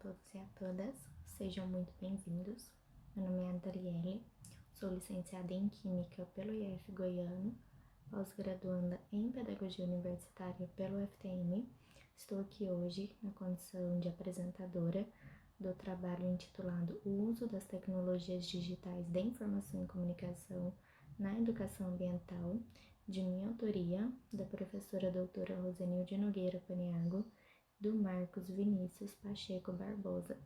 todos e a todas, sejam muito bem-vindos. Meu nome é Adriele, sou licenciada em Química pelo IF Goiano, pós-graduanda em Pedagogia Universitária pelo FTM. Estou aqui hoje na condição de apresentadora do trabalho intitulado O Uso das Tecnologias Digitais da Informação e Comunicação na Educação Ambiental, de minha autoria, da professora doutora Rosenilde Nogueira Paniago, do Marcos Vinícius Pacheco Barbosa.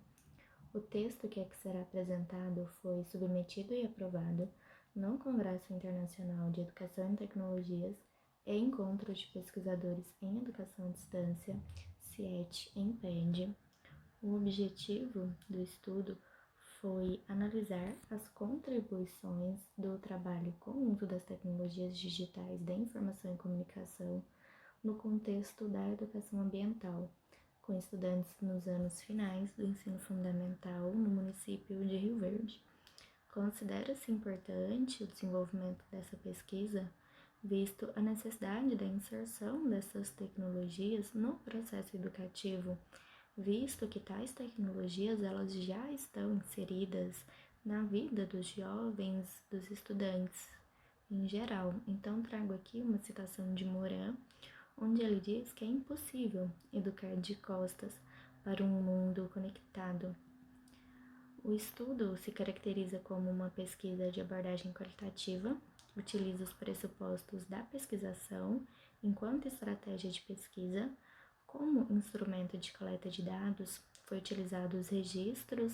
O texto que aqui será apresentado foi submetido e aprovado no Congresso Internacional de Educação e Tecnologias e Encontro de Pesquisadores em Educação à Distância, CIET, em PED. O objetivo do estudo foi analisar as contribuições do trabalho com o uso das tecnologias digitais da informação e comunicação no contexto da educação ambiental, com estudantes nos anos finais do ensino fundamental no município de Rio Verde. Considera-se importante o desenvolvimento dessa pesquisa, visto a necessidade da inserção dessas tecnologias no processo educativo, visto que tais tecnologias elas já estão inseridas na vida dos jovens, dos estudantes em geral. Então, trago aqui uma citação de Morin, onde ele diz que é impossível educar de costas para um mundo conectado. O estudo se caracteriza como uma pesquisa de abordagem qualitativa, utiliza os pressupostos da pesquisação enquanto estratégia de pesquisa. Como instrumento de coleta de dados, foi utilizado os registros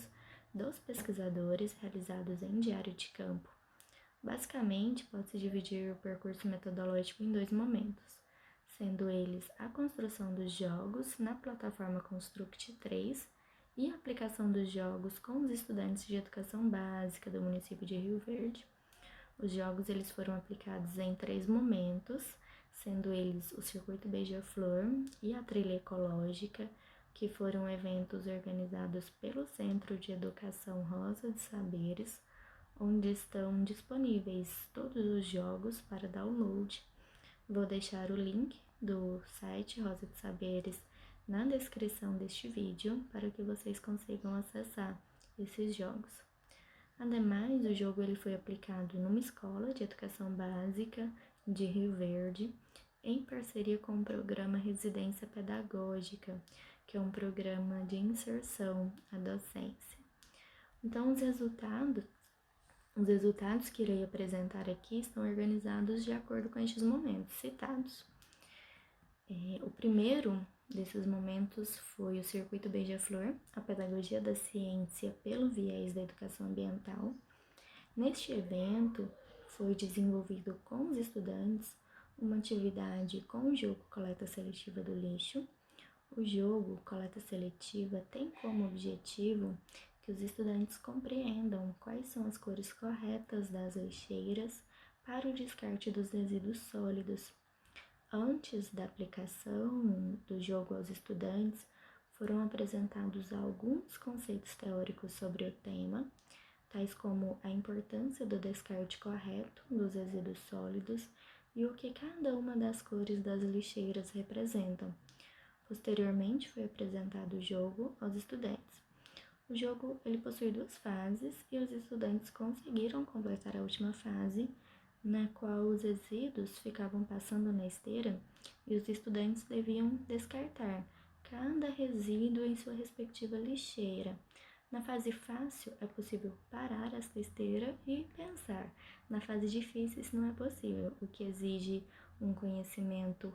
dos pesquisadores realizados em diário de campo. Basicamente, pode-se dividir o percurso metodológico em dois momentos, sendo eles a construção dos jogos na plataforma Construct 3 e a aplicação dos jogos com os estudantes de educação básica do município de Rio Verde. Os jogos eles foram aplicados em 3 momentos, sendo eles o Circuito Beija-Flor e a Trilha Ecológica, que foram eventos organizados pelo Centro de Educação Rosa de Saberes, onde estão disponíveis todos os jogos para download. Vou deixar o link do site Rosa de Saberes na descrição deste vídeo para que vocês consigam acessar esses jogos. Ademais, o jogo ele foi aplicado numa escola de educação básica de Rio Verde, em parceria com o programa Residência Pedagógica, que é um programa de inserção à docência. Então, os resultados que irei apresentar aqui estão organizados de acordo com estes momentos citados. O primeiro desses momentos foi o Circuito Beija-Flor, a pedagogia da ciência pelo viés da educação ambiental. Neste evento, foi desenvolvido com os estudantes uma atividade com o jogo Coleta Seletiva do Lixo. O jogo Coleta Seletiva tem como objetivo que os estudantes compreendam quais são as cores corretas das lixeiras para o descarte dos resíduos sólidos. Antes da aplicação do jogo aos estudantes, foram apresentados alguns conceitos teóricos sobre o tema, tais como a importância do descarte correto dos resíduos sólidos e o que cada uma das cores das lixeiras representam. Posteriormente, foi apresentado o jogo aos estudantes. O jogo ele possui 2 fases e os estudantes conseguiram completar a última fase, na qual os resíduos ficavam passando na esteira e os estudantes deviam descartar cada resíduo em sua respectiva lixeira. Na fase fácil, é possível parar esta esteira e pensar. Na fase difícil, isso não é possível, o que exige um conhecimento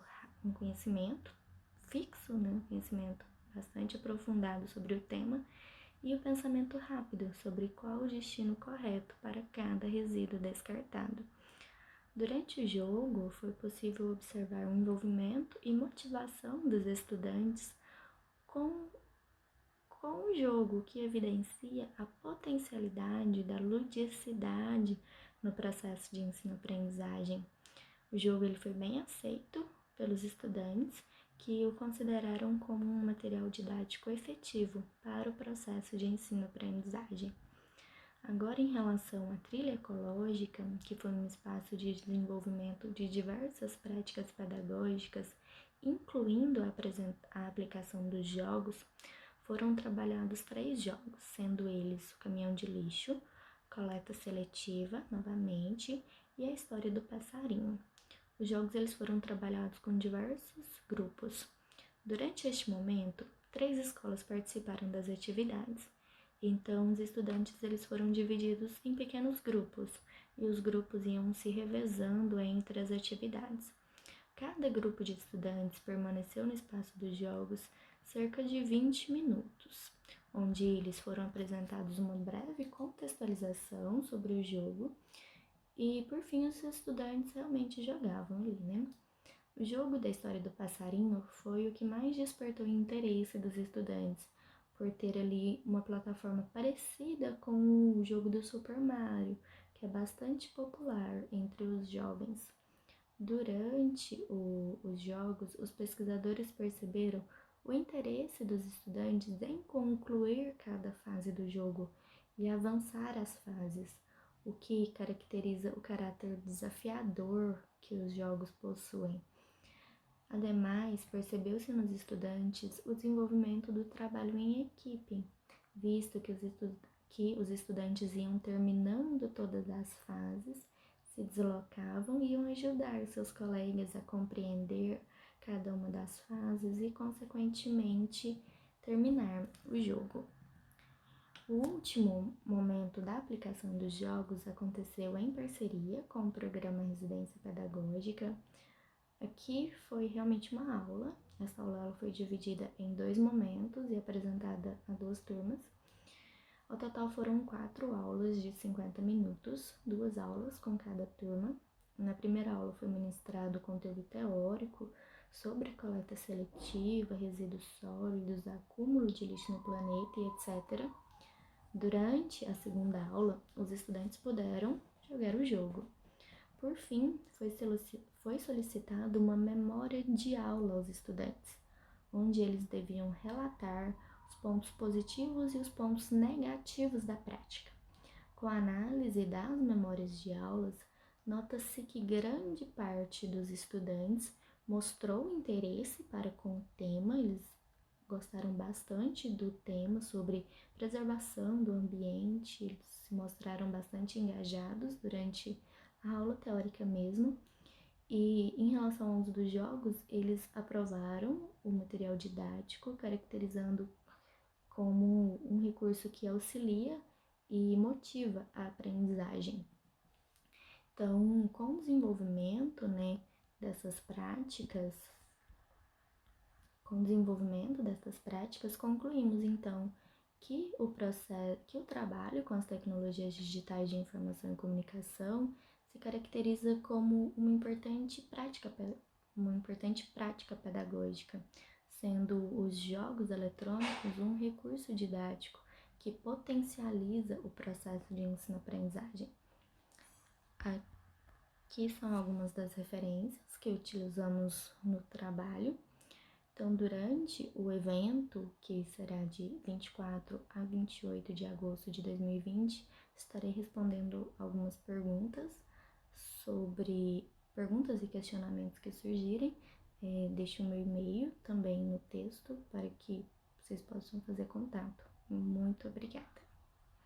fixo, um conhecimento bastante aprofundado sobre o tema e o pensamento rápido sobre qual o destino correto para cada resíduo descartado. Durante o jogo, foi possível observar o envolvimento e motivação dos estudantes com o jogo, que evidencia a potencialidade da ludicidade no processo de ensino-aprendizagem. O jogo ele foi bem aceito pelos estudantes, que o consideraram como um material didático efetivo para o processo de ensino-aprendizagem. Agora, em relação à trilha ecológica, que foi um espaço de desenvolvimento de diversas práticas pedagógicas, incluindo a aplicação dos jogos, foram trabalhados 3 jogos, sendo eles o caminhão de lixo, coleta seletiva, novamente, e a história do passarinho. Os jogos eles foram trabalhados com diversos grupos. Durante este momento, 3 escolas participaram das atividades. Então, os estudantes eles foram divididos em pequenos grupos e os grupos iam se revezando entre as atividades. Cada grupo de estudantes permaneceu no espaço dos jogos cerca de 20 minutos, onde eles foram apresentados uma breve contextualização sobre o jogo e, por fim, os estudantes realmente jogavam ali, né? O jogo da história do passarinho foi o que mais despertou o interesse dos estudantes, por ter ali uma plataforma parecida com o jogo do Super Mario, que é bastante popular entre os jovens. Durante os jogos, os pesquisadores perceberam o interesse dos estudantes em concluir cada fase do jogo e avançar as fases, o que caracteriza o caráter desafiador que os jogos possuem. Ademais, percebeu-se nos estudantes o desenvolvimento do trabalho em equipe, visto que os estudantes iam terminando todas as fases, se deslocavam e iam ajudar seus colegas a compreender cada uma das fases e, consequentemente, terminar o jogo. O último momento da aplicação dos jogos aconteceu em parceria com o programa Residência Pedagógica. Aqui foi realmente uma aula. Essa aula ela foi dividida em 2 momentos e apresentada a 2 turmas. Ao total foram 4 aulas de 50 minutos, 2 aulas com cada turma. Na primeira aula foi ministrado conteúdo teórico sobre coleta seletiva, resíduos sólidos, acúmulo de lixo no planeta e etc. Durante a segunda aula, os estudantes puderam jogar o jogo. Por fim, foi solicitada uma memória de aula aos estudantes, onde eles deviam relatar os pontos positivos e os pontos negativos da prática. Com a análise das memórias de aulas, nota-se que grande parte dos estudantes mostrou interesse para com o tema, eles gostaram bastante do tema sobre preservação do ambiente, eles se mostraram bastante engajados durante a aula teórica mesmo. E em relação ao uso dos jogos, eles aprovaram o material didático, caracterizando como um recurso que auxilia e motiva a aprendizagem. Então, com o desenvolvimento, dessas práticas, concluímos então que o trabalho com as tecnologias digitais de informação e comunicação se caracteriza como uma importante prática pedagógica, sendo os jogos eletrônicos um recurso didático que potencializa o processo de ensino-aprendizagem. Aqui são algumas das referências que utilizamos no trabalho. Então, durante o evento, que será de 24 a 28 de agosto de 2020, estarei respondendo algumas perguntas e questionamentos que surgirem. Deixe o meu e-mail também no texto para que vocês possam fazer contato. Muito obrigada!